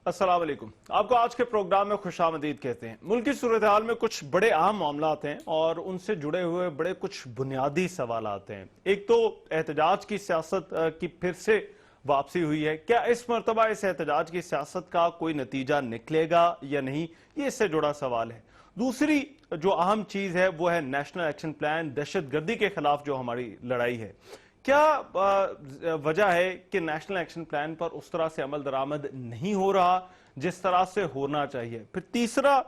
السلام علیکم. آپ کو آج کے پروگرام میں خوش آمدید کہتے ہیں. ملکی صورتحال میں کچھ بڑے اہم معاملات ہیں اور ان سے جڑے ہوئے بڑے کچھ بنیادی سوالات ہیں. ایک تو احتجاج کی سیاست کی پھر سے واپسی ہوئی ہے. کیا اس مرتبہ اس احتجاج کی سیاست کا کوئی نتیجہ نکلے گا یا نہیں؟ یہ اس سے جڑا سوال ہے. دوسری جو اہم چیز ہے وہ ہے نیشنل ایکشن پلان، دہشت گردی کے خلاف جو ہماری لڑائی ہے. کیا وجہ ہے کہ نیشنل ایکشن پلان پر اس طرح سے عمل درآمد نہیں ہو رہا جس طرح سے ہونا چاہیے؟ پھر تیسرا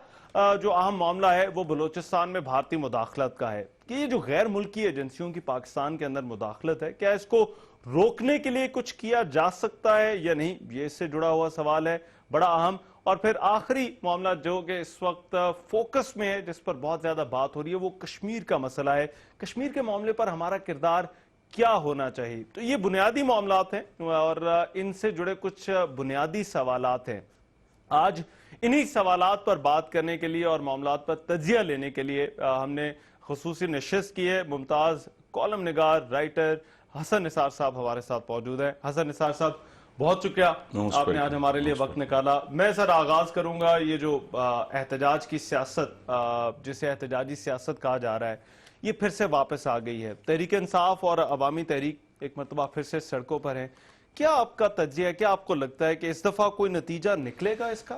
جو اہم معاملہ ہے وہ بلوچستان میں بھارتی مداخلت کا ہے کہ یہ جو غیر ملکی ایجنسیوں کی پاکستان کے اندر مداخلت ہے، کیا اس کو روکنے کے لیے کچھ کیا جا سکتا ہے یا نہیں؟ یہ اس سے جڑا ہوا سوال ہے بڑا اہم. اور پھر آخری معاملہ جو کہ اس وقت فوکس میں ہے، جس پر بہت زیادہ بات ہو رہی ہے، وہ کشمیر کا مسئلہ ہے. کشمیر کے معاملے پر ہمارا کردار کیا ہونا چاہیے؟ تو یہ بنیادی معاملات ہیں اور ان سے جڑے کچھ بنیادی سوالات ہیں. آج انہی سوالات پر بات کرنے کے لیے اور معاملات پر تجزیہ لینے کے لیے ہم نے خصوصی نشست کی ہے. ممتاز کالم نگار رائٹر حسن نثار صاحب ہمارے ساتھ موجود ہیں. حسن نثار صاحب، بہت شکریہ آپ نے آج ہمارے لیے وقت نکالا. میں سر آغاز کروں گا یہ جو احتجاج کی سیاست، جسے احتجاجی سیاست کہا جا رہا ہے، یہ پھر سے واپس آ گئی ہے. تحریک انصاف اور عوامی تحریک ایک مرتبہ پھر سے سڑکوں پر ہیں. کیا آپ کا تجزیہ ہے؟ کیا آپ کو لگتا ہے کہ اس دفعہ کوئی نتیجہ نکلے گا اس کا؟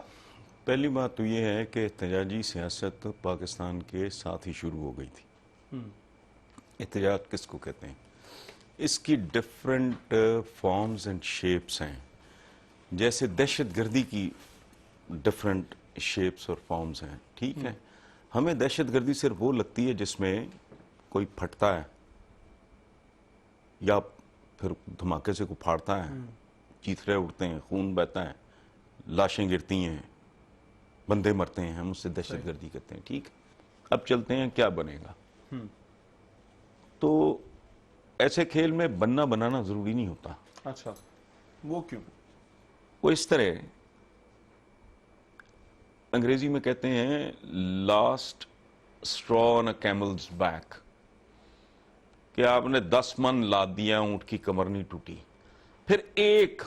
پہلی بات تو یہ ہے کہ احتجاجی سیاست پاکستان کے ساتھ ہی شروع ہو گئی تھی. احتجاج کس کو کہتے ہیں؟ اس کی ڈفرنٹ فارمز اینڈ شیپس ہیں. جیسے دہشت گردی کی ڈفرنٹ شیپس اور فارمز ہیں. ٹھیک ہے، ہمیں دہشت گردی صرف وہ لگتی ہے جس میں کوئی پھٹتا ہے یا پھر دھماکے سے کوئی پھاڑتا ہے، چیتھڑے اڑتے ہیں، خون بہتا ہے، لاشیں گرتی ہیں، بندے مرتے ہیں، ہم اس سے دہشت گردی کہتے ہیں. ٹھیک، اب چلتے ہیں کیا بنے گا. تو ایسے کھیل میں بننا بنانا ضروری نہیں ہوتا. اچھا، وہ کیوں؟ وہ اس طرح انگریزی میں کہتے ہیں لاسٹ اسٹرا آن اے کیملز بیک، کہ آپ نے 10 من لاد دیا، اونٹ کی کمر نہیں ٹوٹی. پھر ایک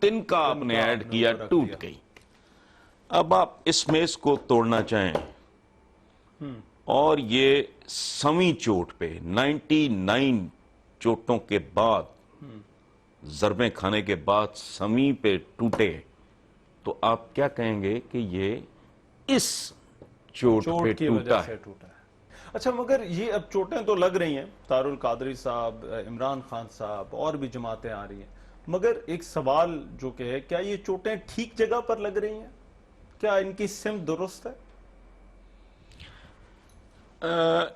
تنکا آپ نے ایڈ کیا، ٹوٹ گئی. اب آپ اس میز کو توڑنا چاہیں اور یہ سویں چوٹ پہ 99 چوٹوں کے بعد، ضربیں کھانے کے بعد سویں پہ ٹوٹے، تو آپ کیا کہیں گے کہ یہ اس چوٹ پہ کی وجہ ٹوٹا سے ہے. ٹوٹا ہے. اچھا، مگر یہ اب چوٹیں تو لگ رہی ہیں، طاہر القادری صاحب، عمران خان صاحب اور بھی جماعتیں آ رہی ہیں، مگر ایک سوال جو کہ ہے، کیا یہ چوٹیں ٹھیک جگہ پر لگ رہی ہیں؟ کیا ان کی سمت درست ہے؟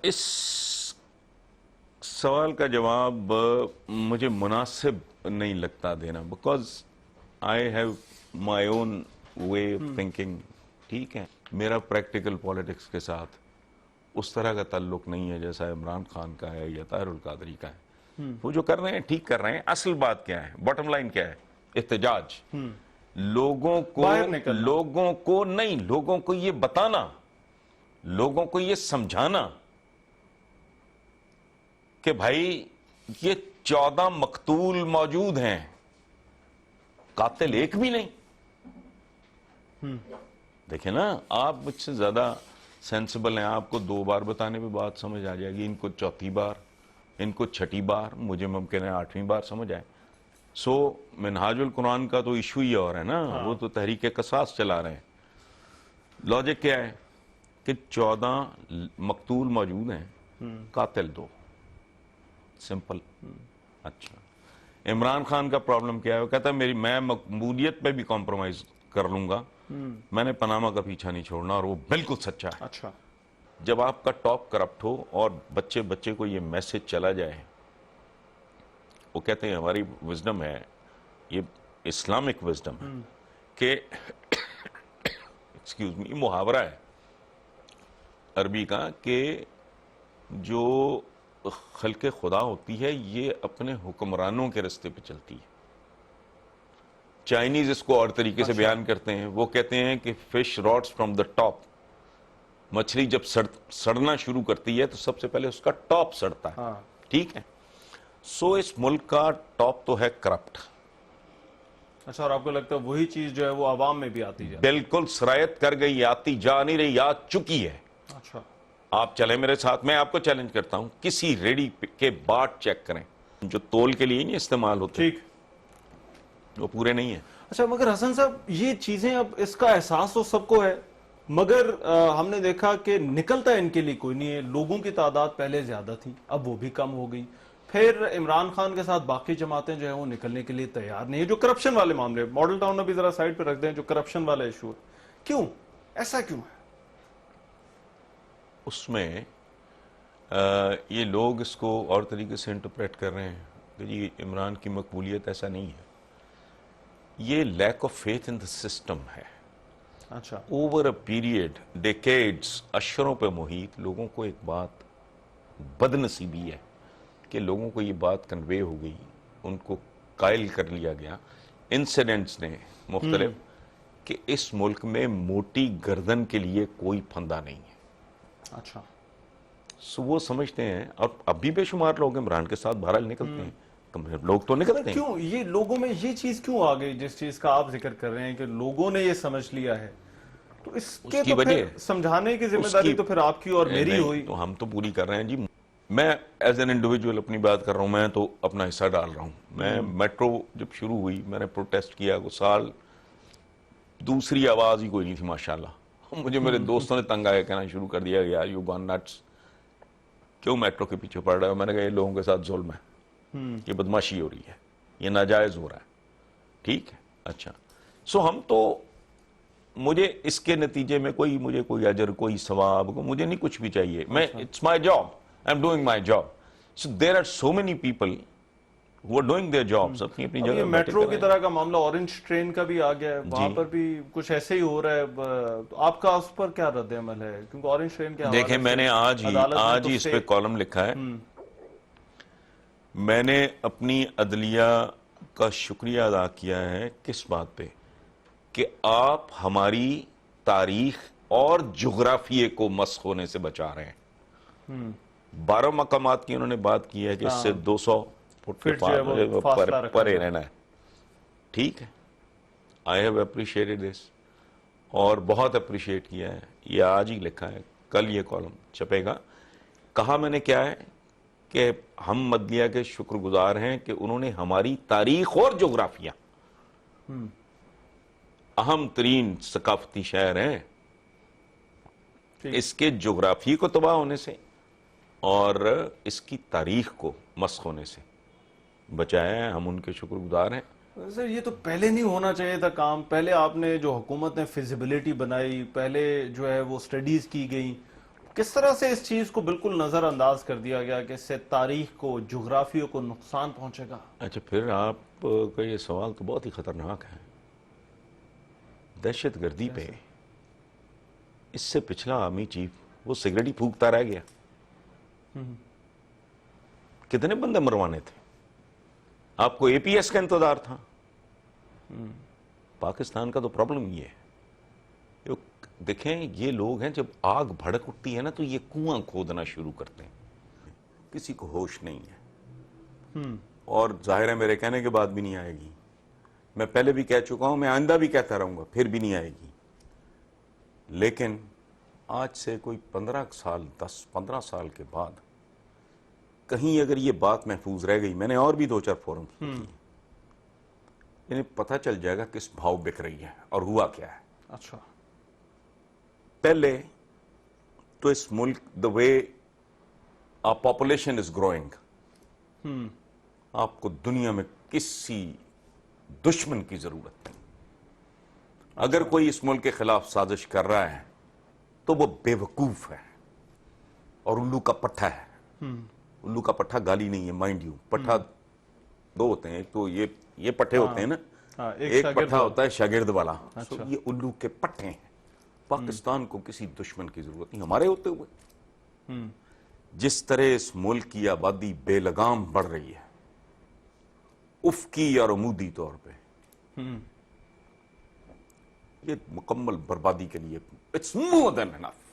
اس سوال کا جواب مجھے مناسب نہیں لگتا دینا، because I have my own way of thinking. ٹھیک ہے، میرا پریکٹیکل پالیٹکس کے ساتھ اس طرح کا تعلق نہیں ہے جیسا عمران خان کا ہے یا طاہر القادری کا ہے. وہ جو کر رہے ہیں ٹھیک کر رہے ہیں. اصل بات کیا ہے، باٹم لائن کیا ہے؟ احتجاج. لوگوں کو یہ بتانا، لوگوں کو یہ سمجھانا کہ بھائی یہ 14 مقتول موجود ہیں، قاتل ایک بھی نہیں. دیکھیں نا، آپ مجھ سے زیادہ سینسیبل ہیں، آپ کو 2 بار بتانے پہ بات سمجھ آ جائے گی، ان کو 4تھی بار، ان کو 6ٹھی بار، مجھے ممکن ہے 8ویں بار سمجھ آئے. منہاج القرآن کا تو ایشو ہی اور ہے نا، وہ تو تحریک قصاص چلا رہے ہیں. لاجک کیا ہے کہ 14 مقتول موجود ہیں، قاتل 2. سمپل. اچھا، عمران خان کا پرابلم کیا ہے؟ وہ کہتا ہے میں مقبولیت پہ بھی کمپرومائز کر لوں گا، میں نے پاناما کا پیچھا نہیں چھوڑنا، اور وہ بالکل سچا ہے. اچھا، جب آپ کا ٹاپ کرپٹ ہو اور بچے کو یہ میسج چلا جائے، وہ کہتے ہیں ہماری وزڈم ہے، یہ اسلامک وزڈم ہے، کہ ایکسکیوز می، محاورہ ہے عربی کا کہ جو خلق خدا ہوتی ہے یہ اپنے حکمرانوں کے رستے پہ چلتی ہے. چائنیز اس کو اور طریقے سے بیان کرتے ہیں، وہ کہتے ہیں کہ fish rots from the top. مچھلی جب سڑنا شروع کرتی ہے تو سب سے پہلے اس کا ٹاپ سڑتا ہے. ٹھیک ہے، اس ملک کا ٹاپ تو ہے کرپٹ. اچھا، اور آپ کو لگتا ہے وہی چیز جو ہے وہ عوام میں بھی آتی جائے؟ بالکل سرایت کر گئی، آتی جا نہیں رہی، آ چکی ہے. اچھا. آپ چلیں میرے ساتھ، میں آپ کو چیلنج کرتا ہوں، کسی ریڈی کے باٹ چیک کریں جو تول کے لیے نہیں استعمال ہوتے، ٹھیک. وہ پورے نہیں ہیں. اچھا، مگر حسن صاحب یہ چیزیں اب اس کا احساس تو سب کو ہے، مگر ہم نے دیکھا کہ نکلتا ان کے لیے کوئی نہیں ہے. لوگوں کی تعداد پہلے زیادہ تھی، اب وہ بھی کم ہو گئی. پھر عمران خان کے ساتھ باقی جماعتیں جو ہیں وہ نکلنے کے لیے تیار نہیں ہے. جو کرپشن والے معاملے، ماڈل ٹاؤن ابھی ذرا سائڈ پہ رکھ دیں، جو کرپشن والا ایشو ہے، کیوں ایسا کیوں ہے؟ اس میں یہ لوگ اس کو اور طریقے سے انٹرپریٹ کر رہے ہیں کہ جی عمران کی مقبولیت ایسا نہیں ہے. یہ leak of faith in the system ہے. اچھا. اوور اے پیریڈ، ڈیکیڈز، اشروں پہ محیط، لوگوں کو ایک بات بد نصیبی ہے کہ لوگوں کو یہ بات کنوے ہو گئی، ان کو قائل کر لیا گیا انسیڈنٹس نے مختلف، کہ اس ملک میں موٹی گردن کے لیے کوئی پھندا نہیں ہے. اچھا. سو وہ سمجھتے ہیں، اور اب بھی بے شمار لوگ عمران کے ساتھ بہرحال نکلتے ہیں، لوگ تو نکلتے ہیں. کیوں یہ لوگوں میں یہ چیز کیوں آ گئی جس چیز کا آپ ذکر کر رہے ہیں کہ لوگوں نے یہ سمجھ لیا ہے؟ تو اس کے کی تو وجہ پھر سمجھانے کی ذمہ داری تو پھر آپ کی اور میری نہیں، ہوئی. تو ہم تو پوری کر رہے ہیں جی. میں ایز این انڈیویجول اپنی بات کر رہا ہوں، میں تو اپنا حصہ ڈال رہا ہوں. میں میٹرو جب شروع ہوئی، میں نے پروٹیسٹ کیا وہ سال، دوسری آواز ہی کوئی نہیں تھی ماشاءاللہ. مجھے میرے دوستوں نے تنگ آیا کہنا شروع کر دیا یار یو گون نٹس، کیوں میٹرو کے پیچھے پڑ رہا ہے؟ میں نے کہا یہ لوگوں کے ساتھ ظلم ہے، یہ بدماشی ہو رہی ہے، یہ ناجائز ہو رہا ہے. ٹھیک ہے، اچھا. سو ہم تو، مجھے اس کے نتیجے میں مجھے کوئی اجر، کوئی ثواب، مجھے نہیں کچھ بھی چاہیے. میں it's my job, I am doing my job. So there are so many people who are doing their jobs. اپنی اب جگہ یہ میٹرو کی طرح کا معاملہ اورنج ٹرین کا بھی آ گیا ہے، وہاں پر بھی کچھ ایسے ہی ہو رہا ہے. تو آپ کا اس پر کیا رد عمل ہے؟ کیونکہ اورنج ٹرین کے حوالے سے دیکھیں، میں نے آج ہی اس پہ کالم لکھا ہے. میں نے اپنی عدلیہ کا شکریہ ادا کیا ہے کس بات پہ، کہ آپ ہماری تاریخ اور جغرافیے کو مسخ ہونے سے بچا رہے ہیں. 12 مقامات کی انہوں نے بات کی ہے کہ اس سے 200 فٹ کے پرے رہنا ہے. ٹھیک ہے، آئی ہیو اپریشیٹڈ دس، اور بہت اپریشیٹ کیا ہے. یہ آج ہی لکھا ہے، کل یہ کالم چھپے گا. کہا میں نے کیا ہے کہ ہم عدلیہ کے شکر گزار ہیں کہ انہوں نے ہماری تاریخ اور جغرافیہ، اہم ترین ثقافتی شہر ہیں، اس کے جغرافی کو تباہ ہونے سے اور اس کی تاریخ کو مسخ ہونے سے بچایا ہے. ہم ان کے شکر گزار ہیں. سر یہ تو پہلے نہیں ہونا چاہیے تھا کام. پہلے آپ نے جو حکومت نے فیزیبلٹی بنائی، پہلے جو ہے وہ سٹڈیز کی گئیں، کس طرح سے اس چیز کو بالکل نظر انداز کر دیا گیا کہ اس سے تاریخ کو، جغرافیوں کو نقصان پہنچے گا؟ اچھا، پھر آپ کا یہ سوال تو بہت ہی خطرناک ہے. دہشت گردی پہ اس سے پچھلا آرمی چیف وہ سگریٹ ہی پھونکتا رہ گیا. کتنے بندے مروانے تھے؟ آپ کو اے پی ایس کا انتظار تھا؟ پاکستان کا تو پرابلم یہ ہے، دیکھیں یہ لوگ ہیں، جب آگ بھڑک اٹھتی ہے نا تو یہ کنواں کھودنا شروع کرتے ہیں. کسی کو ہوش نہیں ہے، اور ظاہر ہے میرے کہنے کے بعد بھی نہیں آئے گی. میں پہلے بھی کہہ چکا ہوں، میں آئندہ بھی کہتا رہوں گا، پھر بھی نہیں آئے گی. لیکن آج سے کوئی 10-15 سال کے بعد کہیں اگر یہ بات محفوظ رہ گئی، میں نے اور بھی 2-4 فورم کی، انہیں پتہ چل جائے گا کس بھاؤ بک رہی ہے اور ہوا کیا ہے. اچھا. پہلے تو اس ملک the way our population is growing، آپ کو دنیا میں کسی دشمن کی ضرورت نہیں. اگر کوئی اس ملک کے خلاف سازش کر رہا ہے تو وہ بے وقوف ہے اور الو کا پٹھا ہے. الو کا پٹھا گالی نہیں ہے، مائنڈ یو. پٹھا دو ہوتے ہیں، ایک تو یہ پٹھے ہوتے ہیں نا، ایک پٹھا ہوتا ہے شاگرد والا. یہ الو کے پٹھے ہیں. پاکستان کو کسی دشمن کی ضرورت نہیں ہمارے ہوتے ہوئے. جس طرح اس ملک کی آبادی بے لگام بڑھ رہی ہے، افقی اور عمودی طور پہ، یہ مکمل بربادی کے لیے اٹس مور دین انف.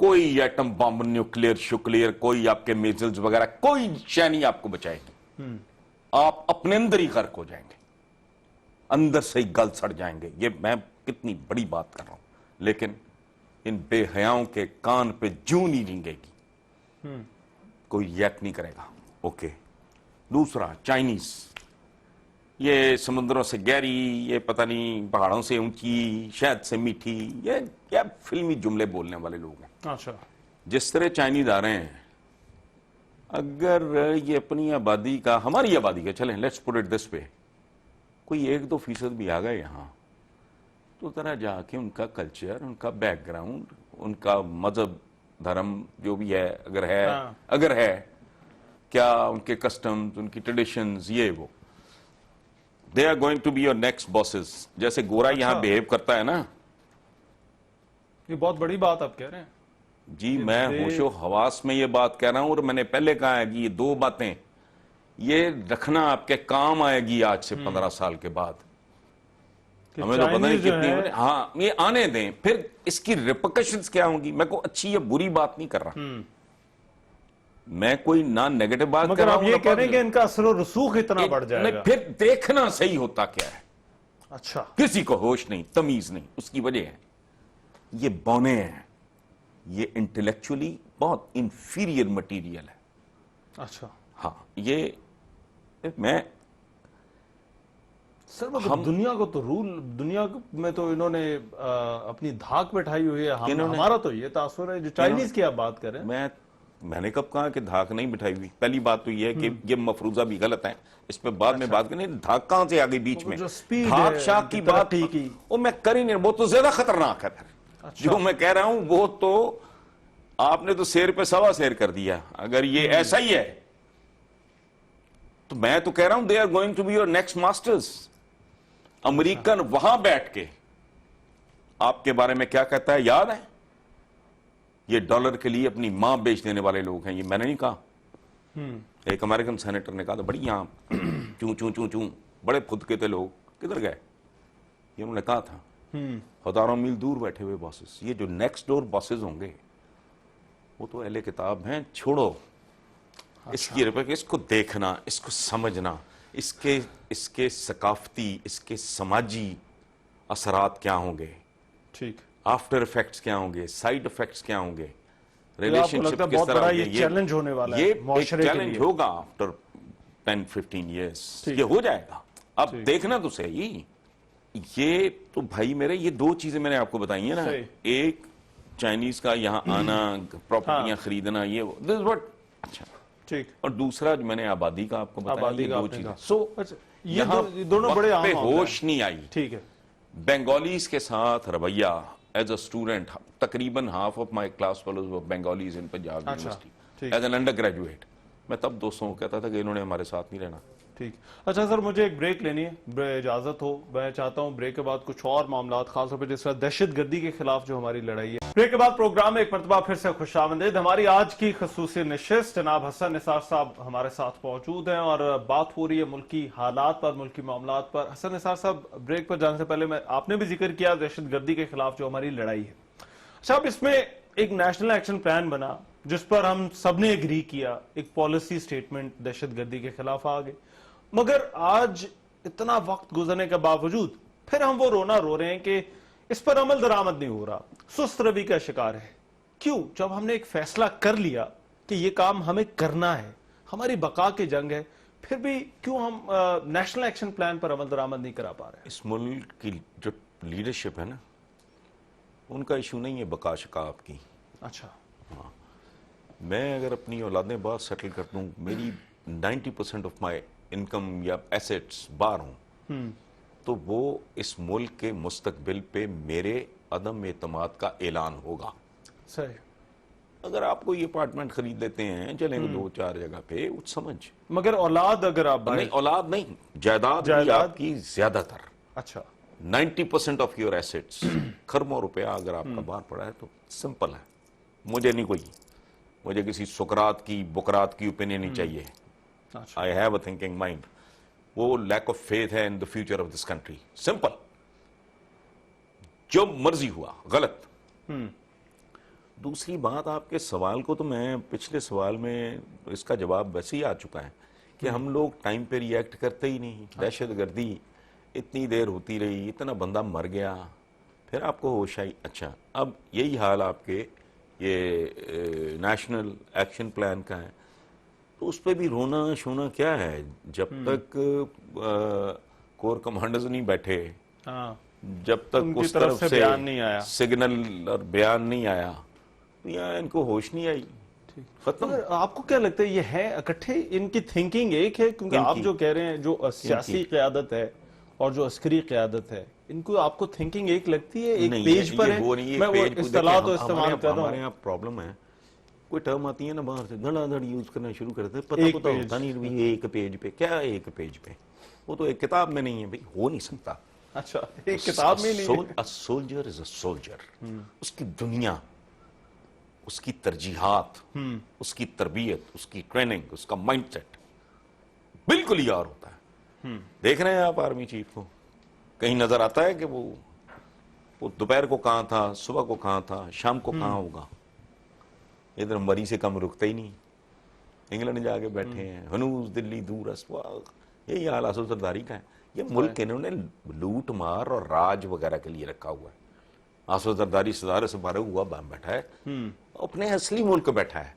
کوئی ایٹم بم، نیوکلیر، شکلیر، کوئی آپ کے میزلز وغیرہ، کوئی شے نہیں آپ کو بچائے گی. آپ اپنے اندر ہی غرق ہو جائیں گے. اندر سے ہی گل سڑ جائیں گے. یہ میں کتنی بڑی بات کر رہا ہوں, لیکن ان بے حیاؤں کے کان پہ جوں نہیں رینگے گی, کوئی ریئیکٹ نہیں کرے گا. اوکے. دوسرا چائنیز, یہ سمندروں سے گہری, یہ پتہ نہیں پہاڑوں سے اونچی, شہد سے میٹھی, یہ کیا فلمی جملے بولنے والے لوگ ہیں. اچھا. جس طرح چائنیز آ رہے ہیں, اگر یہ اپنی آبادی کا, ہماری آبادی کا, چلیں لیٹس پٹ اٹ دس وے, کوئی 1-2% بھی آ گئے یہاں, تو ذرا جا کے ان کا کلچر, ان کا بیک گراؤنڈ, ان کا مذہب دھرم جو بھی ہے, اگر ہے کیا ان کے کسٹمز, ان کی ٹریڈیشنز, یہ وہ, they are going to be your next bosses. جیسے گورا یہاں بیہیو کرتا ہے نا, یہ بہت بڑی بات آپ کہہ رہے ہیں. جی میں ہوش و حواس میں یہ بات کہہ رہا ہوں, اور میں نے پہلے کہا ہے کہ یہ 2 باتیں یہ رکھنا آپ کے کام آئے گی آج سے 15 سال کے بعد. ہمیں تو پتہ نہیں کتنی, ہاں یہ آنے دیں, پھر اس کی ریپرکشنز کیا ہوں گی. میں کوئی اچھی یا بری بات نہیں کر رہا, میں کوئی نہ نیگیٹو بات کر مگر رہا آپ ہوں. یہ کہہ رہے ہیں کہ ان کا اثر و رسوخ اتنا بڑھ جائے گا. پھر دیکھنا صحیح ہوتا کیا ہے. اچھا. کسی کو ہوش نہیں, تمیز نہیں. اس کی وجہ ہے یہ بونے ہیں, یہ انٹلیکچولی بہت انفیریئر مٹیریل ہے. اچھا. ہاں یہ میں سر مگر دنیا کو تو دنیا میں تو انہوں نے اپنی دھاک بٹھائی ہوئی ہے. ہمارا تو یہ تاثر ہے جو چائنیز کی آپ بات کریں. میں نے کب کہا کہ دھاک نہیں بٹھائی ہوئی. پہلی بات تو یہ ہے کہ یہ مفروضہ بھی غلط ہے, اس پہ بعد میں بات کریں. دھاک کہاں سے آگئی بیچ میں, دھاک شاک کی بات وہ میں کر ہی نہیں, وہ تو زیادہ خطرناک ہے. جو میں کہہ رہا ہوں وہ تو آپ نے تو سیر پہ سوا سیر کر دیا. اگر یہ ایسا ہی ہے تو میں تو کہہ رہا ہوں they are going to be your next masters. American وہاں بیٹھ کے آپ کے بارے میں کیا کہتا ہے یاد ہے؟ یہ ڈالر کے لیے اپنی ماں بیچ دینے والے لوگ ہیں. یہ میں نے نہیں کہا, ایک امریکن سینیٹر نے کہا تھا, بڑی یہاں چوں چوں چوں چوں, بڑے پھدکے تھے لوگ, کدھر گئے؟ یہ انہوں نے کہا تھا. ہزاروں میل دور بیٹھے ہوئے باسز. یہ جو نیکسٹ ڈور باسز ہوں گے وہ تو اہل کتاب ہیں, چھوڑو اس کی اس کو دیکھنا, اس کو سمجھنا, اس کے ثقافتی, اس کے سماجی اثرات کیا ہوں گے, ٹھیک, آفٹر ایفیکٹس کیا ہوں گے, سائیڈ ایفیکٹس کیا ہوں گے, ریلیشن شپ کس طرح ہوگی. یہ چیلنج ہونے والا ہے, یہ چیلنج ہوگا آفٹر 10-15 ایئرس, یہ ہو جائے گا. اب دیکھنا تو صحیح. یہ تو بھائی میرے, یہ 2 چیزیں میں نے آپ کو بتائی ہیں نا, ایک چائنیز کا یہاں آنا, پراپرٹیاں خریدنا, یہ دس واٹ, اچھا ٹھیک, اور دوسرا جو میں نے آبادی کا آپ کو بتایا, یہ 2 چیزیں. سو یہاں دونوں بڑے وقت پہ ہوش نہیں آئی. ٹھیک ہے. بنگالیز کے ساتھ رویہ ایز اے اسٹوڈنٹ, تقریباً half of my class fellows were Bengalis in Punjab University as an undergraduate. میں تب دوستوں کو کہتا تھا کہ انہوں نے ہمارے ساتھ نہیں رہنا. ٹھیک. اچھا سر, مجھے ایک بریک لینی ہے, اجازت ہو. میں چاہتا ہوں بریک کے بعد کچھ اور معاملات, خاص طور پہ جس طرح دہشت گردی کے خلاف جو ہماری لڑائی ہے. بریک کے بعد پروگرام میں ایک مرتبہ پھر سے خوش آمدید. ہماری آج کی خصوصی نشست جناب حسن نثار صاحب ہمارے ساتھ موجود ہیں اور بات ہو رہی ہے ملکی حالات پر, ملکی معاملات پر. حسن نثار صاحب, بریک پر جانے سے پہلے آپ نے بھی ذکر کیا دہشت گردی کے خلاف جو ہماری لڑائی ہے. اچھا, اب اس میں ایک نیشنل ایکشن پلان بنا جس پر ہم سب نے ایگری کیا, ایک پالیسی سٹیٹمنٹ دہشت گردی کے خلاف آ گئی, مگر آج اتنا وقت گزرنے کے باوجود پھر ہم وہ رونا رو رہے ہیں کہ اس پر عمل درآمد نہیں ہو رہا, سست روی کا شکار ہے. کیوں؟ جب ہم نے ایک فیصلہ کر لیا کہ یہ کام ہمیں کرنا ہے, ہماری بقا کی جنگ ہے, پھر بھی کیوں ہم نیشنل ایکشن پلان پر عمل درآمد نہیں کرا پا رہے ہیں؟ اس ملک کی جو لیڈرشپ ہے نا, ان کا ایشو نہیں ہے بقا شکا آپ کی. اچھا. ہاں, میں اگر اپنی اولادیں باہر سیٹل کر دوں, میری 90% آف مائی انکم یا ایسیٹس باہر ہوں, تو وہ اس ملک کے مستقبل پہ میرے عدم اعتماد کا اعلان ہوگا. صحیح. اگر آپ کو یہ اپارٹمنٹ خرید لیتے ہیں, چلیں گے 2-4 جگہ پہ, وہ سمجھ, مگر اولاد اگر آپ نہیں, اولاد نہیں, جائیداد بھی آپ کی زیادہ تر. اچھا. 90% آف یور ایسیٹس, کروڑوں روپیہ اگر آپ کا باہر پڑا ہے تو سمپل ہے. مجھے نہیں کوئی, مجھے کسی سقراط کی بکرات کی اوپینین نہیں چاہیے. I have a thinking mind. وہ لیک آف فیتھ ہے in the future of this country. Simple, جو مرضی ہوا غلط. دوسری بات, آپ کے سوال کو تو میں پچھلے سوال میں اس کا جواب ویسے ہی آ چکا ہے کہ ہم لوگ ٹائم پہ ری ایکٹ کرتے ہی نہیں. دہشت گردی اتنی دیر ہوتی رہی, اتنا بندہ مر گیا, پھر آپ کو ہوش آئی اچھا اب یہی حال آپ کے یہ نیشنل ایکشن پلان کا ہے, تو اس پہ بھی رونا شونا کیا ہے جب تک کور کمانڈرز نہیں بیٹھے, ہاں جب تک ان کی اس طرف طرف سے سے بیان نہیں آیا. سگنل اور بیان نہیں آیا, تو یہاں ان کو ہوش نہیں آئی, ختم. مگر آپ کو کیا لگتا ہے یہ ہے اکٹھے ان کی تھنکنگ ایک ہے, کیونکہ ان آپ کی جو کہہ رہے ہیں جو سیاسی قیادت ہے اور جو عسکری قیادت ہے, ان کو آپ کو تھنکنگ ایک لگتی ہے, ایک نہیں, پیج پر یہ ہے؟ وہ نہیں, میں ایک وہ پیج کو اصطلاح دیکھیں, تو استعمال کر رہا ہمارے ہوں. یہاں پرابلم ہے, کوئی ٹرم آتی ہے نا باہر سے دھڑا دھڑ یوز کرنا شروع کرتے ہیں, پتہ ایک پتہ پیج. ہوتا نہیں بھی ایک پیج پہ کیا ہے, ایک پیج پہ وہ تو ایک کتاب میں نہیں ہے بھائی, ہو نہیں سکتا. اچھا ایک کتاب میں نہیں ہے. سولجر از اے سولجر, اس کی دنیا, اس کی ترجیحات, اس کی تربیت, اس کی ٹریننگ, اس کا مائنڈ سیٹ بالکل ہی اور ہوتا ہے. دیکھ رہے ہیں آپ آرمی چیف کو, کہیں نظر آتا ہے کہ وہ دوپہر کو کہاں تھا, صبح کو کہاں تھا, شام کو کہاں ہوگا. ادھر مری سے کم رکتا ہی نہیں, انگلینڈ جا کے بیٹھے ہیں, ہنوز دلی دور اسواق, یہی حال آسو سرداری کا ہے. یہ ملک انہوں نے لوٹ مار اور راج وغیرہ کے لیے رکھا ہوا ہے. آسو سرداری صدارت سے فارغ ہوا بیٹھا ہے, اپنے اصلی ملک بیٹھا ہے.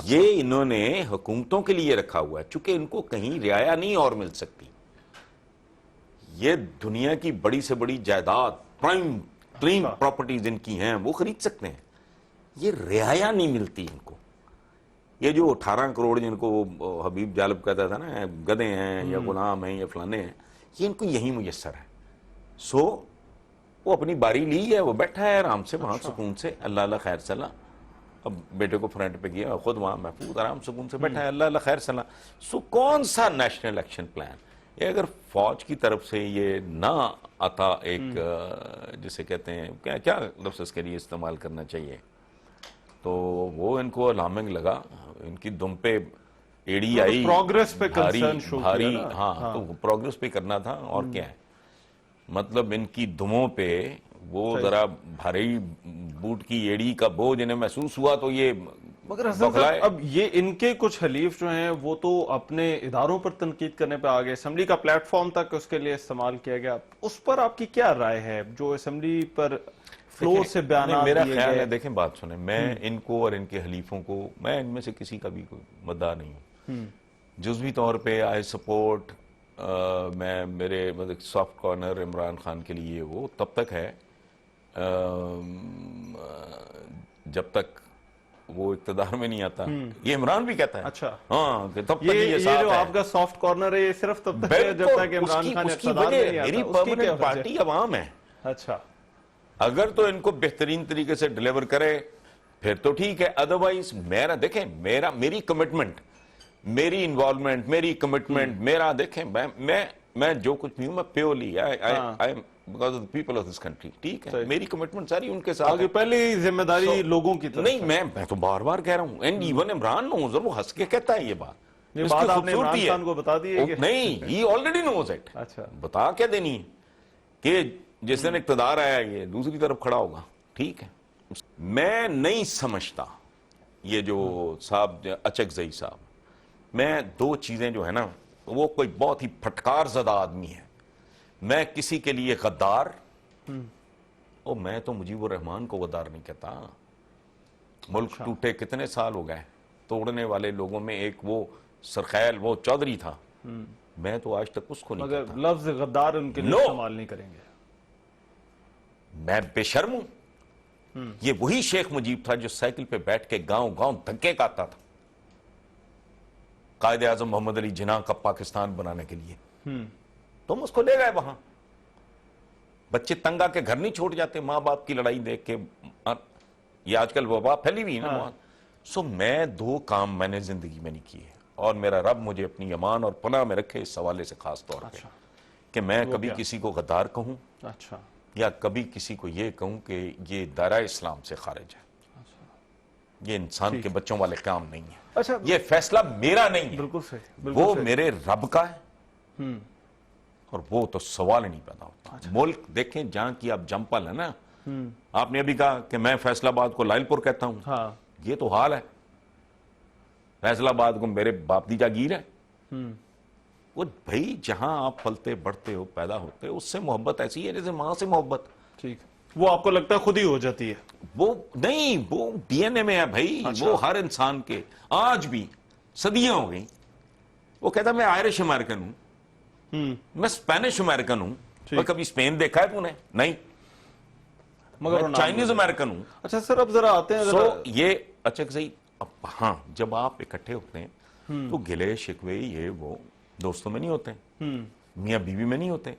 یہ انہوں نے حکومتوں کے لیے رکھا ہوا ہے, چونکہ ان کو کہیں رعایا نہیں اور مل سکتی. یہ دنیا کی بڑی سے بڑی جائیداد, پرائم کلیم پراپرٹیز ان کی ہیں, وہ خرید سکتے ہیں, یہ رعایا نہیں ملتی ان کو. یہ جو 18 کروڑ جن کو حبیب جالب کہتا تھا نا گدے ہیں یا غلام ہیں یا فلانے ہیں, یہ ان کو یہی میسر ہے. سو وہ اپنی باری لی ہے, وہ بیٹھا ہے آرام سے وہاں سکون سے, اللہ اللہ خیر صلاح. اب بیٹے کو فرنٹ پہ کیا, خود وہاں محفوظ آرام سکون سے بیٹھا ہے, اللہ اللہ خیر صلاح. سو کون سا نیشنل ایکشن پلان, یہ اگر فوج کی طرف سے یہ نہ آتا, ایک جسے کہتے ہیں کیا لفظ اس کے لیے استعمال کرنا چاہیے, تو وہ ان کو الارمنگ لگا, ان کی دم پہ ایڑی آئی, پروگریس پہ بھاری کنسرن شو کیا بھاری. نا. ہاں تو پروگریس پہ کرنا تھا, اور کیا ہے مطلب ان کی دموں پہ وہ ذرا بھاری بوٹ کی ایڑی کا بوجھ انہیں محسوس ہوا, تو یہ مگر حسن صاحب اب یہ ان کے کچھ حلیف جو ہیں وہ تو اپنے اداروں پر تنقید کرنے پہ آگے, اسمبلی کا پلیٹ فارم تک اس کے لیے استعمال کیا گیا. اس پر آپ کی کیا رائے ہے جو اسمبلی پر فلور سے بیانات میرا دیے خیال گئے؟ ہے, دیکھیں بات سنیں, میں ان کو اور ان کے حلیفوں کو, میں ان میں سے کسی کا بھی کوئی مدعا نہیں ہوں. جزوی طور پہ آئی سپورٹ, میں میرے مطلب سافٹ کارنر عمران خان کے لیے وہ تب تک ہے جب تک وہ اقتدار میں نہیں آتا. یہ عمران بھی کہتا ہے اچھا, ہاں کہ تب تک یہ ساتھ جو ہے. آپ کا سافٹ کارنر ہے یہ صرف تب تک ہے جب تک عمران خان اقتدار میں نہیں آتا. میری پرماننٹ پارٹی عوام ہے. اچھا, اگر تو ان کو بہترین طریقے سے ڈیلیور کرے پھر تو ٹھیک ہے, ادروائز میرا دیکھیں, میری کمٹمنٹ, میری انوالومنٹ, میری کمٹمنٹ, میرا دیکھیں میں جو کچھ بھی ہوں میں purely because of the people of this country, ٹھیک ہے, میری کمٹمنٹ ساری ان کے ساتھ آگے پہلی ذمہ داری لوگوں کی طرف نہیں, میں تو بار بار کہہ رہا ہوں, اینڈ ایون عمران نوز, اور وہ ہنس کے کہتا ہے یہ بات, یہ بات آپ نے عمران خان کو بتا دی ہے کہ نہیں, he already knows it. اچھا, بتا کیا دینی ہے کہ جس دن اقتدار آیا یہ دوسری طرف کھڑا ہوگا, ٹھیک ہے. میں نہیں سمجھتا یہ جو صاحب اچک زئی صاحب, میں دو چیزیں جو ہے نا, وہ کوئی بہت ہی پھٹکار زدہ آدمی ہے. میں کسی کے لیے غدار, اور میں تو مجیب الرحمان کو غدار نہیں کہتا. ملک ٹوٹے کتنے سال ہو گئے, توڑنے والے لوگوں میں ایک وہ سرخیل وہ چودھری تھا, میں تو آج تک اس کو نہیں کہتا. مگر لفظ غدار ان کے لیے استعمال نہیں کریں گے. میں بے شرم ہوں. یہ وہی شیخ مجیب تھا جو سائیکل پہ بیٹھ کے گاؤں گاؤں دھکے کاتا تھا قائد اعظم محمد علی جناح کا پاکستان بنانے کے لیے. تم اس کو لے گئے وہاں. بچے تنگا کے گھر نہیں چھوڑ جاتے ماں باپ کی لڑائی دیکھ کے, یہ آج کل وبا پھیلی ہوئی نا وہاں. سو میں دو کام میں نے زندگی میں نہیں کیے, اور میرا رب مجھے اپنی امان اور پناہ میں رکھے اس حوالے سے خاص طور پہ, کہ میں کبھی کسی کو غدار کہوں, اچھا, یا کبھی کسی کو یہ کہوں کہ یہ دائرہ اسلام سے خارج ہے. یہ انسان کے بچوں والے کام نہیں ہے. اچھا, یہ فیصلہ میرا نہیں ہے, بالکل صحیح, وہ میرے رب کا ہے, اور وہ تو سوال ہی نہیں پیدا ہوتا. ملک دیکھیں جہاں کی آپ جمپل ہے نا, آپ نے ابھی کہا کہ میں فیصل آباد کو لائل پور کہتا ہوں, یہ تو حال ہے. فیصل آباد کو میرے باپ دی جاگیر ہے, وہ بھائی جہاں آپ پلتے بڑھتے ہو پیدا ہوتے ہو اس سے محبت ایسی ہے جیسے ماں سے محبت. ٹھیک, وہ آپ کو لگتا ہے خود ہی ہو جاتی ہے؟ وہ نہیں, وہ ڈی این اے میں ہے بھائی. وہ ہر انسان کے, آج بھی صدیاں ہو گئی. وہ کہتا میں آئرش امریکن ہوں, میں اسپینش امریکن ہوں. اور کبھی اسپین دیکھا ہے تو نے؟ نہیں. مگر میں چائنیز امریکن ہوں. اچھا سر, اب ذرا آتے ہیں یہ اچھا صحیح. ہاں, جب آپ اکٹھے ہوتے ہیں تو گلے شکوے یہ وہ دوستوں میں نہیں ہوتے, میاں بیوی میں نہیں ہوتے,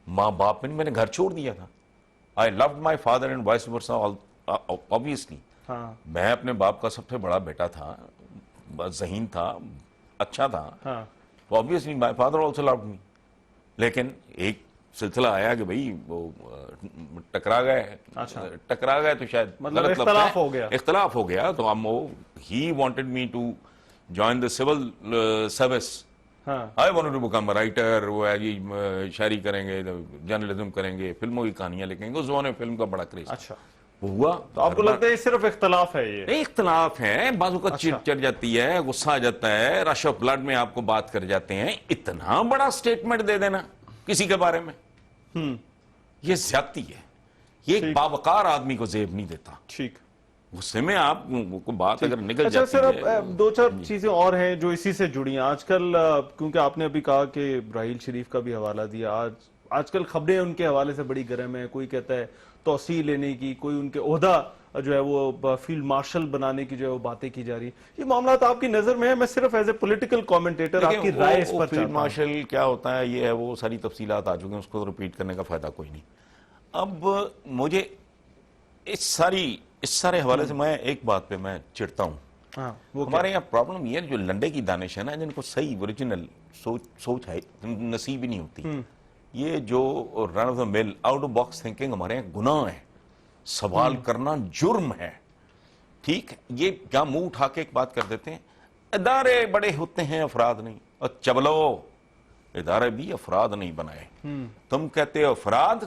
ماں باپ میں نہیں. میں نے گھر چھوڑ دیا تھا. I loved my father and vice versa obviously. میں اپنے باپ کا سب سے بڑا بیٹا تھا, ذہین تھا, اچھا تھا. obviously my father also loved me. لیکن ایک سلسلہ آیا کہ بھئی وہ ٹکرا گئے تو شاید مطلب اختلاف ہو گیا. اختلاف ہو گیا تو ہم he wanted me to join the civil service. I wanted to become a writer. وہ ہے جی شاعری کریں گے, جرنلزم کریں گے, فلموں کی کہانیاں لکھیں گے. اس زمانے میں فلم کا بڑا کریز. اچھا, وہ ہوا. تو آپ کو لگتا ہے صرف اختلاف ہے؟ یہ اختلاف ہے, بعض اوقات چڑ چڑ جاتی ہے, غصہ آ جاتا ہے, رش آف بلڈ میں آپ کو بات کر جاتے ہیں. اتنا بڑا سٹیٹمنٹ دے دینا کسی کے بارے میں, یہ زیادتی ہے. یہ ایک باوقار آدمی کو زیب نہیں دیتا. ٹھیک, غصے میں آپ کو بات اگر نکل اچھا جاتی سر, ہے. اب دو چار چیزیں اور ہیں جو اسی سے جڑی ہیں آج کل, کیونکہ آپ نے ابھی کہا کہ راحیل شریف کا بھی حوالہ دیا. آج کل خبریں ان کے حوالے سے بڑی گرم ہیں. کوئی کہتا ہے توسیع لینے کی, کوئی ان کے عہدہ جو ہے وہ فیلڈ مارشل بنانے کی جو ہے وہ باتیں کی جا رہی ہیں. یہ معاملات آپ کی نظر میں ہے؟ میں صرف ایز اے پولیٹیکل کامنٹیٹر آپ کی رائے اس پر چاہتا ہوں. فیلڈ مارشل کیا ہوتا ہے, یہ ہے وہ ساری تفصیلات آ چکی ہیں, اس کو ریپیٹ کرنے کا فائدہ کوئی نہیں. اب مجھے اس سارے حوالے سے میں ایک بات پہ میں چڑھتا ہوں. ہمارے یہاں پرابلم یہ ہے, جو لنڈے کی دانش ہے نا, جن کو صحیح اوریجنل سوچ ہے نصیب ہی نہیں ہوتی. یہ جو رن آف دا مل آؤٹ آف باکس تھنکنگ ہمارے یہاں گناہ ہے, سوال کرنا جرم ہے. ٹھیک, یہ کیا منہ اٹھا کے ایک بات کر دیتے ہیں, ادارے بڑے ہوتے ہیں افراد نہیں. اور چبلو, ادارے بھی افراد نہیں بنائے. تم کہتے ہو افراد,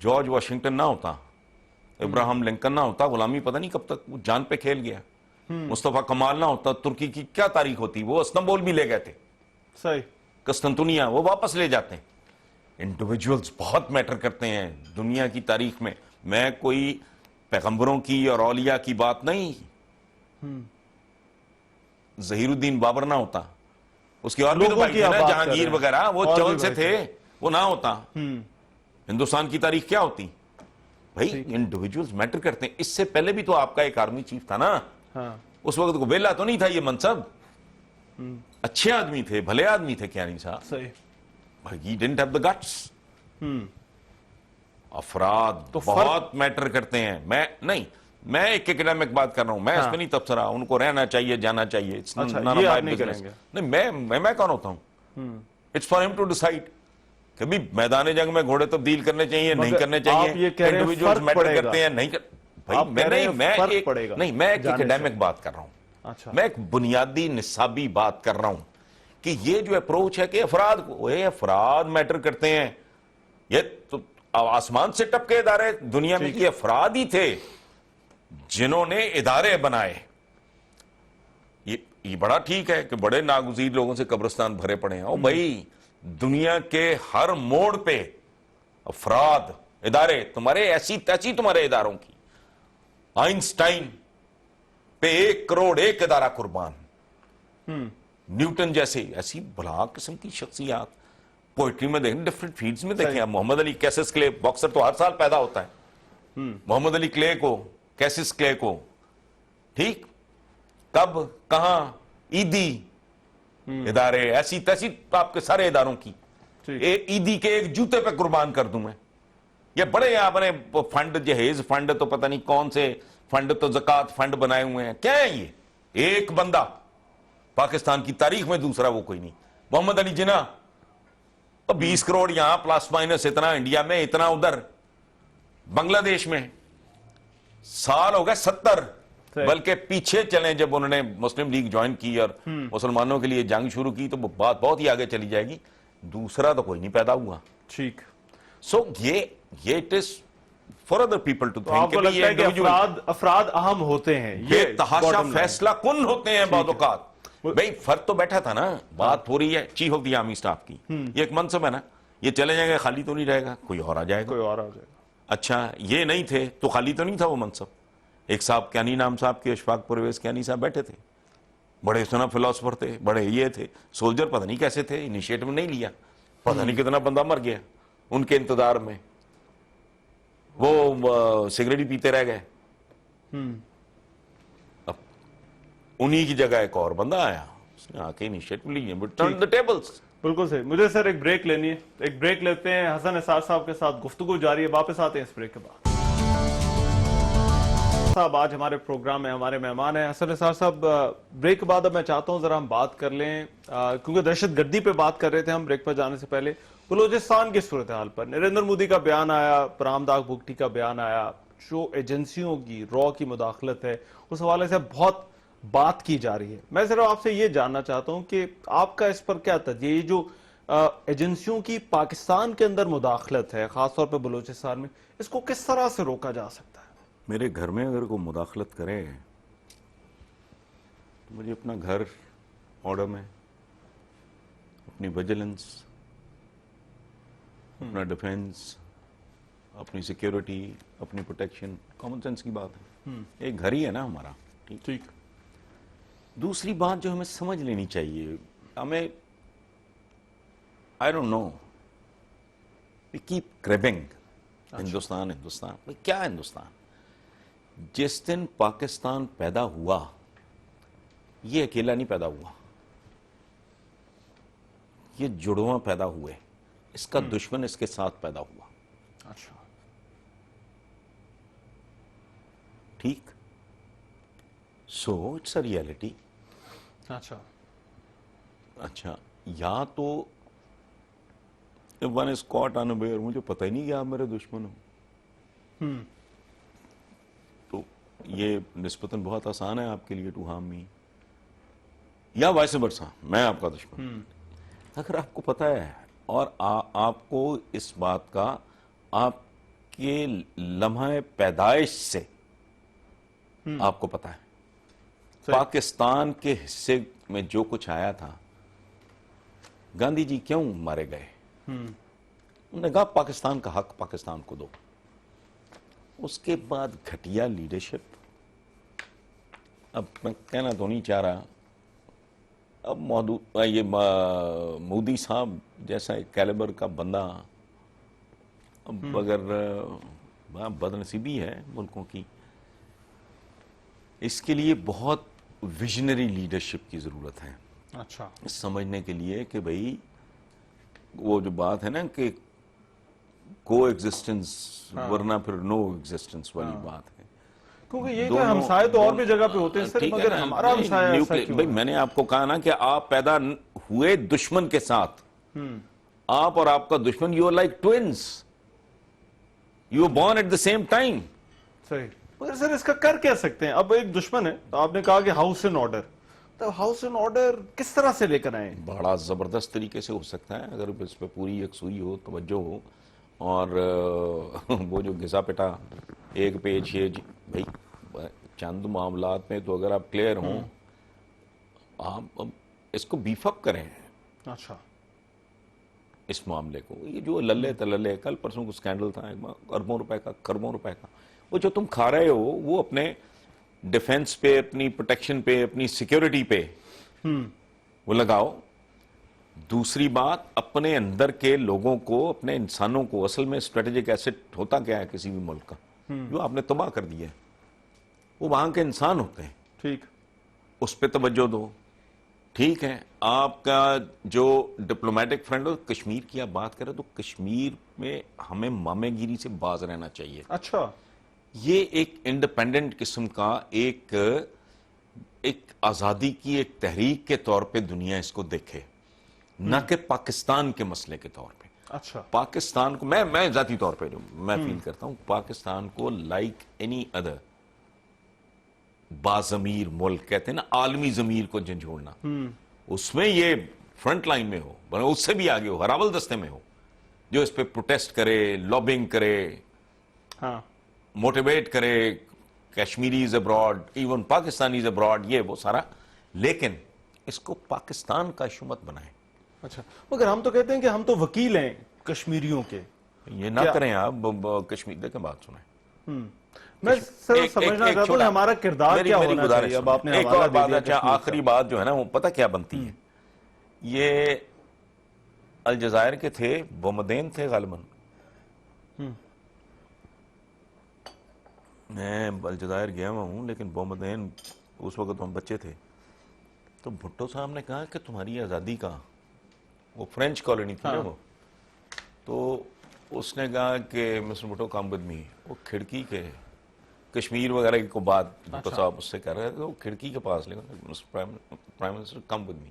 جارج واشنگٹن نہ ہوتا, ابراہم لنکن نہ ہوتا, غلامی پتہ نہیں کب تک وہ جان پہ کھیل گیا. مصطفیٰ کمال نہ ہوتا, ترکی کی کیا تاریخ ہوتی. وہ استنبول بھی لے گئے تھے, صحیح, قسطنطنیہ وہ واپس لے جاتے ہیں. انڈیویجولز بہت میٹر کرتے ہیں دنیا کی تاریخ میں. میں کوئی پیغمبروں کی اور اولیاء کی بات نہیں. ظہیر الدین بابر نہ ہوتا, اس کی اور بھی تو بھائی تھے نا, جہانگیر وغیرہ, وہ چول سے تھے, وہ نہ ہوتا. ہندوستان کی تاریخ کیا ہوتی بھائی. انڈیویجولز میٹر کرتے ہیں. اس سے پہلے بھی تو آپ کا ایک آرمی چیف تھا نا, اس وقت کو ویلا تو نہیں تھا یہ منصب. اچھے آدمی تھے, بھلے آدمی تھے کیانی صاحب. صحیح, he didn't have the guts. افراد بہت میٹر کرتے ہیں. میں ایک اکیڈمک بات کر رہا ہوں, میں اس پہ نہیں تبصرہ. ان کو رہنا چاہیے, جانا چاہیے. میں کون ہوتا ہوں؟ اٹس فار ہم ٹو ڈیسائیڈ کہ بھی میدان جنگ میں گھوڑے تبدیل کرنے چاہیے, نہیں کرنے چاہیے. انڈیویجولز میٹر کرتے ہیں, نہیں. میں ایک اکیڈمک بات کر رہا ہوں. میں ایک بنیادی نصابی بات کر رہا ہوں کہ یہ جو اپروچ ہے کہ افراد میٹر کرتے ہیں. یہ تو آسمان سے ٹپکے ادارے دنیا میں, یہ افراد ہی تھے جنہوں نے ادارے بنائے. یہ بڑا ٹھیک ہے کہ بڑے ناگزیر لوگوں سے قبرستان بھرے پڑے ہیں. او بھائی, دنیا کے ہر موڑ پہ افراد, ادارے, تمہارے ایسی تیسی تمہارے اداروں کی. آئنسٹائن پہ 1 کروڑ 1 ادارہ قربان. نیوٹن جیسے ایسی بلا قسم کی شخصیات. پوئٹری میں دیکھیں, ڈفرنٹ فیلڈز میں دیکھیں. محمد علی کیسس کلے, باکسر تو ہر سال پیدا ہوتا ہے. محمد علی کلے کو, کیسس کلے کو, ٹھیک, کب, کہاں, ایدی, ادارے ایسی تیسی آپ کے سارے اداروں کی. ایدی کے ایک جوتے پہ قربان کر دوں میں. یہ بڑے آپ نے فنڈ, جہیز فنڈ, تو پتہ نہیں کون سے فنڈ, تو زکوٰۃ فنڈ بنائے ہوئے ہیں. کیا ہے یہ؟ ایک بندہ پاکستان کی تاریخ میں دوسرا وہ کوئی نہیں. محمد علی جناح, 20 کروڑ یہاں پلس مائنس اتنا انڈیا میں, اتنا ادھر. بنگلہ دیش میں سال ہو گئے 70, بلکہ پیچھے چلیں جب انہوں نے مسلم لیگ جوائن کی اور مسلمانوں کے لیے جنگ شروع کی تو وہ بات بہت ہی آگے چلی جائے گی. دوسرا تو کوئی نہیں پیدا ہوا. ٹھیک, سو یہ it is for other people to آپ کو لگتا ہے کہ افراد اہم ہوتے ہیں, یہ تحاشا فیصلہ کن ہوتے ہیں بعض اوقات. بھائی فرق تو بیٹھا تھا نا, بات ہو رہی ہے chief of the army staff کی, یہ ایک منصب ہے نا, یہ چلے جائیں گے خالی تو نہیں رہے گا, کوئی اور آ جائے گا. کوئی اور آ جائے گا. اچھا یہ نہیں تھے تو خالی تو نہیں تھا وہ منصب. ایک صاحب کیانی نام صاحب کے, اشفاق پرویز کیانی صاحب بیٹھے تھے, بڑے سنا فلاسفر تھے, بڑے یہ تھے سولجر, پتہ نہیں کیسے تھے, انیشیٹو نہیں لیا, پتہ نہیں کتنا بندہ مر گیا ان کے انتظار میں, وہ سگریٹ ہی پیتے رہ گئے. اب انہی کی جگہ ایک اور بندہ آیا, اس نے آ کے انیشیٹو لی, ٹرن دی ٹیبلز. بالکل صحیح. مجھے سر ایک بریک لینی ہے, ایک بریک لیتے ہیں, حسن نثار صاحب کے ساتھ گفتگو جاری ہے, واپس آتے ہیں اس بریک کے بعد. صاحب آج ہمارے پروگرام میں ہمارے مہمان ہیں حسن نثار صاحب. بریک کے بعد اب میں چاہتا ہوں ذرا ہم بات کر لیں, کیونکہ دہشت گردی پہ بات کر رہے تھے ہم بریک پر جانے سے پہلے, بلوچستان کی صورتحال پر نریندر مودی کا بیان آیا, پرام داغ بھگٹی کا بیان آیا, جو ایجنسیوں کی را کی مداخلت ہے اس حوالے سے بہت بات کی جا رہی ہے. میں صرف آپ سے یہ جاننا چاہتا ہوں کہ آپ کا اس پر کیا تجزیہ, یہ جو ایجنسیوں کی پاکستان کے اندر مداخلت ہے خاص طور پہ بلوچستان میں, اس کو کس طرح سے روکا جا سکتا ہے؟ میرے گھر میں اگر کوئی مداخلت کرے تو مجھے اپنا گھر آرڈر میں, اپنی ویجیلنس, اپنا ڈیفینس, اپنی سیکیورٹی, اپنی پروٹیکشن, کامن سینس کی بات ہے, ایک گھر ہی ہے نا ہمارا. ٹھیک. دوسری بات جو ہمیں سمجھ لینی چاہیے, ہمیں I don't know, we keep cribbing Hindustan Hindustan. بھائی کیا ہندوستان؟ جس دن پاکستان پیدا ہوا یہ اکیلا نہیں پیدا ہوا, یہ جڑواں پیدا ہوئے, اس کا دشمن اس کے ساتھ پیدا ہوا. اچھا. ٹھیک, سو اٹس اے ریالٹی. اچھا. اچھا, یا تو ون از کاٹ انویئر, مجھے پتہ ہی نہیں کہ آپ میرے دشمن ہو, تو یہ نسبتاً بہت آسان ہے آپ کے لیے ٹو ہارم می, یا وائس ورسا, میں آپ کا دشمن. اگر آپ کو پتہ ہے اور آپ کو اس بات کا آپ کے لمحہ پیدائش سے آپ کو پتہ ہے پاکستان کے حصے میں جو کچھ آیا تھا, گاندھی جی کیوں مارے گئے؟ انہوں نے کہا پاکستان کا حق پاکستان کو دو. اس کے بعد گھٹیا لیڈرشپ, اب میں کہنا تو نہیں چاہ رہا, اب یہ مودی صاحب جیسا ایک کیلیبر کا بندہ, اب اگر بدنصیبی ہے ملکوں کی, اس کے لیے بہت ویژنری لیڈرشپ کی ضرورت ہے. اچھا. سمجھنے کے لیے کہ بھئی وہ جو بات ہے نا کہ کو ایگزسٹنس ورنہ پھر نو ایگزسٹنس والی بات ہے. کیونکہ یہ کہ ہمسائے تو اور بھی جگہ پہ ہوتے ہیں سر, مگر ہمارا ہمسایہ ایسا کیوں ہے؟ میں نے آپ کو کہا نا کہ آپ پیدا ہوئے دشمن کے ساتھ, آپ اور آپ کا دشمن, you are like twins, you are born at the same time. صحیح. مگر سر اس کا کر کیا سکتے ہیں؟ اب ایک دشمن ہے, آپ نے کہا کہ ہاؤس ان آرڈر, تو ہاؤس ان آرڈر کس طرح سے لے کر آئیں؟ بڑا زبردست طریقے سے ہو سکتا ہے اگر اس پہ پوری یکسوئی ہو, توجہ ہو, اور وہ جو گھسا پٹا ایک پیج ہے, بھائی چند معاملات میں تو اگر آپ کلیئر ہوں, آپ اس کو بیف اپ کریں. اچھا. اس معاملے کو, یہ جو للے تللے کل پرسوں کو سکینڈل تھا اربوں روپے کا, کروڑوں روپے کا, وہ جو تم کھا رہے ہو وہ اپنے ڈیفنس پہ, اپنی پروٹیکشن پہ, اپنی سیکیورٹی پہ وہ لگاؤ. دوسری بات, اپنے اندر کے لوگوں کو, اپنے انسانوں کو, اصل میں اسٹریٹجک ایسٹ ہوتا کیا ہے کسی بھی ملک کا, جو آپ نے تباہ کر دیا ہے, وہ وہاں کے انسان ہوتے ہیں. ٹھیک. اس پہ توجہ دو. ٹھیک ہے, آپ کا جو ڈپلومیٹک فرینڈ ہو, کشمیر کی آپ بات کریں تو کشمیر میں ہمیں مامے گیری سے باز رہنا چاہیے. اچھا. یہ ایک انڈیپینڈنٹ قسم کا ایک آزادی کی ایک تحریک کے طور پہ دنیا اس کو دیکھے, نہ کہ پاکستان کے مسئلے کے طور پہ. اچھا. پاکستان کو میں ذاتی طور پہ جو میں فیل کرتا ہوں, پاکستان کو لائک اینی ادر باضمیر ملک, کہتے ہیں نا عالمی ضمیر کو جھنجھوڑنا, اس میں یہ فرنٹ لائن میں ہو, اس سے بھی آگے ہو, ہراول دستے میں ہو, جو اس پہ پروٹیسٹ کرے, لابنگ کرے, ہاں, موٹیویٹ کرے Kashmiris abroad, even Pakistanis abroad, یہ وہ سارا. لیکن اس کو پاکستان کا ایشو مت بنائیں. اچھا مگر ہم تو کہتے ہیں کہ ہم تو وکیل ہیں کشمیریوں کے. یہ نہ کریں آپ. کشمیر دیکھیں بات سنیں. میں سر سمجھنا چاہتا ہوں کہ ہمارا کردار کیا ہونا چاہیے. اب آپ نے ایک اور بات. اچھا آخری بات جو ہے نا وہ پتہ کیا بنتی ہے. یہ الجزائر کے تھے, بومدین تھے غالباً. میں الجزائر گیا ہوا ہوں لیکن بومدین اس وقت ہم بچے تھے. تو بھٹو صاحب نے کہا کہ تمہاری آزادی کا, وہ فرینچ کالونی تھی نا وہ, تو اس نے کہا کہ mister Bhutto come with me. وہ کھڑکی کے کشمیر وغیرہ کی کو بات بھٹو صاحب اس سے کر رہے تھے. وہ کھڑکی کے پاس لے گا prime minister come with me.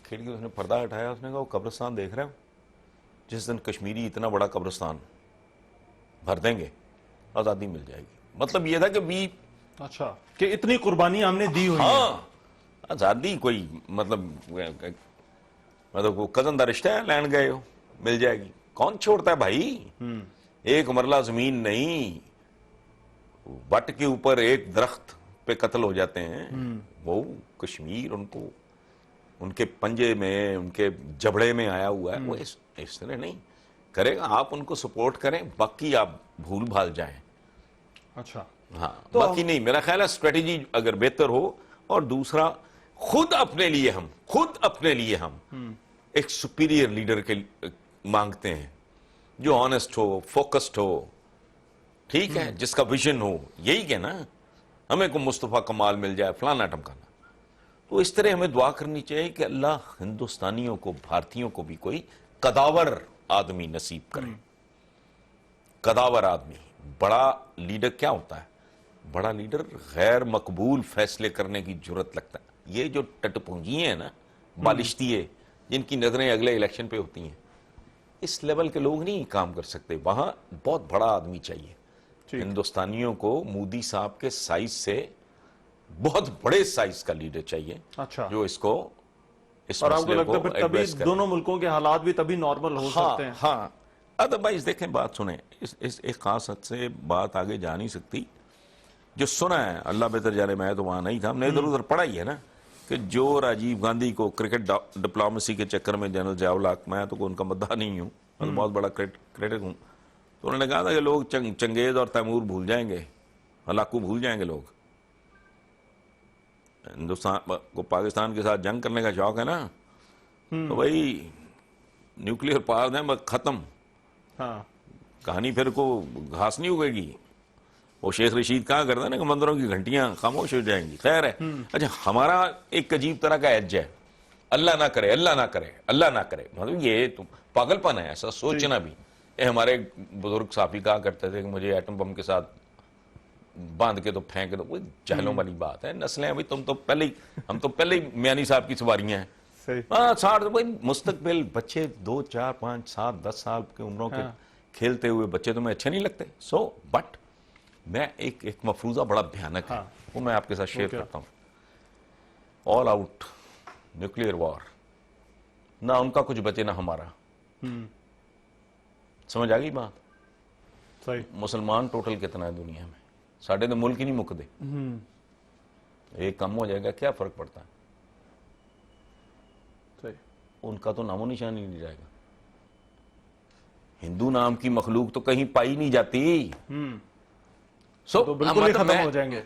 کھڑکی اس نے پردہ ہٹایا, اس نے کہا وہ قبرستان دیکھ رہے ہو, جس دن کشمیری اتنا بڑا قبرستان بھر دیں گے آزادی مل جائے گی. مطلب یہ تھا کہ اچھا کہ اتنی قربانی ہم نے دی ہوئی ہے. آزادی کوئی مطلب وہ کزن دا رشتہ ہے, لینڈ گئے ہو مل جائے گی. کون چھوڑتا ہے بھائی. ایک مرلہ زمین نہیں, بٹ کے اوپر ایک درخت پہ قتل ہو جاتے ہیں. وہ کشمیر ان کو ان کے پنجے میں, ان کے جبڑے میں آیا ہوا ہے. وہ اس طرح نہیں کرے گا. آپ ان کو سپورٹ کریں, باقی آپ بھول بھال جائیں. اچھا ہاں باقی نہیں. میرا خیال ہے اسٹریٹجی اگر بہتر ہو. اور دوسرا, خود اپنے لیے ہم ایک سپیریئر لیڈر کے مانگتے ہیں جو آنےسٹ ہو, فوکسڈ ہو, ٹھیک ہے, جس کا ویژن ہو. یہی کہ نا ہمیں کو مصطفیٰ کمال مل جائے فلانا ٹمکانا. تو اس طرح ہمیں دعا کرنی چاہیے کہ اللہ ہندوستانیوں کو, بھارتیوں کو بھی کوئی قداور آدمی نصیب کرے. قداور آدمی. بڑا لیڈر کیا ہوتا ہے؟ بڑا لیڈر غیر مقبول فیصلے کرنے کی جرت رکھتا ہے. یہ جو ٹٹ پونجی ہیں نا, بالشتیے, جن کی نظریں اگلے الیکشن پہ ہوتی ہیں, اس لیول کے لوگ نہیں کام کر سکتے. وہاں بہت بڑا آدمی چاہیے. ہندوستانیوں کو مودی صاحب کے سائز سے بہت بڑے سائز کا لیڈر چاہیے. اچھا جو اس کو اس اور آپ کو مسئلے لگتا کو ہے تبھی دونوں ملکوں کے حالات بھی تبھی نارمل ہو سکتے ہیں. ہاں ادروائز دیکھیں بات سنیں, اس ایک خاص حد سے بات آگے جا نہیں سکتی. جو سنا ہے اللہ بہتر جانے, میں تو وہاں نہیں تھا, ہم نے ادھر ادھر پڑھا ہی ہے نا کہ جو راجیو گاندھی کو کرکٹ ڈپلومیسی کے چکر میں جنرل ضیاء, میں تو ان کا مداح نہیں ہوں, میں بہت بڑا کریٹک ہوں, تو انہوں نے کہا تھا کہ لوگ چنگیز اور تیمور بھول جائیں گے, ہلاکو بھول جائیں گے لوگ. ہندوستان کو پاکستان کے ساتھ جنگ کرنے کا شوق ہے نا, تو بھائی نیوکلیئر پاور دیں بس ختم. کہانی پھر کو گھاس نہیں اگے گی. وہ شیخ رشید کہا کرتا ہے نا کہ مندروں کی گھنٹیاں خاموش ہو جائیں گی. خیر ہے. اچھا ہمارا ایک عجیب طرح کا ایج ہے, اللہ نہ کرے, اللہ نہ کرے, اللہ نہ کرے. مطلب یہ تو پاگل پن ہے ایسا سوچنا بھی. ہمارے بزرگ صافی کہا کرتے تھے کہ مجھے ایٹم بم کے ساتھ باندھ کے تو پھینک دو. وہ جہلوں والی بات ہے. نسلیں ابھی ہم تو پہلے ہی میانی صاحب کی سواریاں ہیں. 60 مستقبل بچے 2 4 5 7 10 سال کی عمروں کے کھیلتے ہوئے بچے تمہیں اچھے نہیں لگتے. سو بٹ میں ایک مفروضہ بڑا بھیانک ہے, وہ میں آپ کے ساتھ شیئر کرتا ہوں. آل آؤٹ نیوکلیئر وار, نہ ان کا کچھ بچے نہ ہمارا. سمجھ آ گئی بات؟ مسلمان ٹوٹل کتنا ہے دنیا میں؟ ساڑھے تو ملک ہی نہیں مکدے. ایک کم ہو جائے گا کیا فرق پڑتا ہے؟ ان کا تو نام و نشان ہی نہیں جائے گا. ہندو نام کی مخلوق تو کہیں پائی نہیں جاتی. تو بالکل ہی ختم ہو جائیں گے.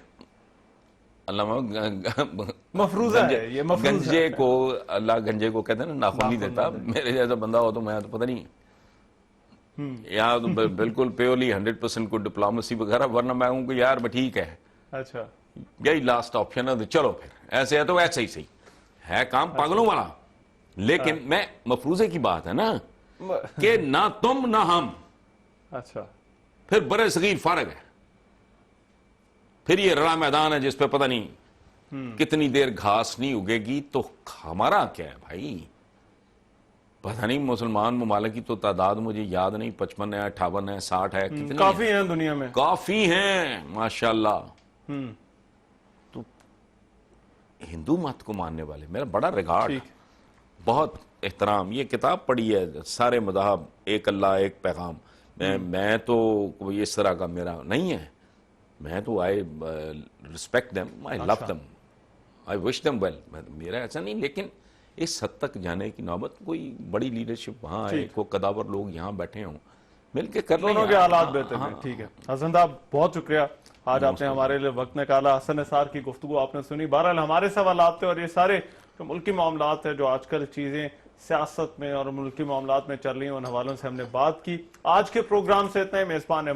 مفروضہ ہے یہ, گنجے کو اللہ گنجے کو کہتے ہیں نا, ناخن نہیں دیتا. میرے جیسا بندہ ہو تو میں تو پتہ نہیں, یہاں تو بالکل پیورلی 100% کو ڈپلومیسی وغیرہ, ورنہ میں ہوں کہ یار ٹھیک ہے, اچھا یہی لاسٹ آپشن ہے, چلو پھر ایسے ہے تو ایسے ہی صحیح ہے. کام پاگلوں والا. لیکن میں مفروضے کی بات ہے نا کہ نہ تم نہ ہم, اچھا پھر برے صغیر فارغ ہے. پھر یہ رڑا میدان ہے جس پہ پتہ نہیں کتنی دیر گھاس نہیں اگے گی. تو ہمارا کیا ہے بھائی؟ پتہ نہیں. مسلمان ممالک کی تو تعداد مجھے یاد نہیں, 55 ہے, 58 ہے, 60 ہے, کتنی کافی ہیں دنیا میں, کافی ہیں ماشاءاللہ. تو ہندو مت کو ماننے والے میرا بڑا ریگارڈ, بہت احترام. یہ کتاب پڑھی ہے سارے مذاہب ایک اللہ ایک پیغام. میں تو کوئی اس طرح کا میرا نہیں ہے. میں تو I respect them, I love them. I wish them well. میرا ایسا نہیں, لیکن اس حد تک جانے کی نوبت, کوئی بڑی لیڈرشپ وہاں ہے, کوئی قداور لوگ یہاں بیٹھے ہوں, مل کے کر لیں. دونوں کے حالات بہتر ہیں. ٹھیک ہے حسن صاحب, بہت شکریہ, آج آپ نے ہمارے لیے وقت نکالا. حسن نثار کی گفتگو آپ نے سنی. بہرحال ہمارے سوالات تھے اور یہ سارے جو ملکی معاملات ہیں, جو آج کل چیزیں سیاست میں اور ملکی معاملات میں چل رہی ہیں, ان حوالوں سے ہم نے بات کی. آج کے پروگرام سے اتنا ہی. میزبان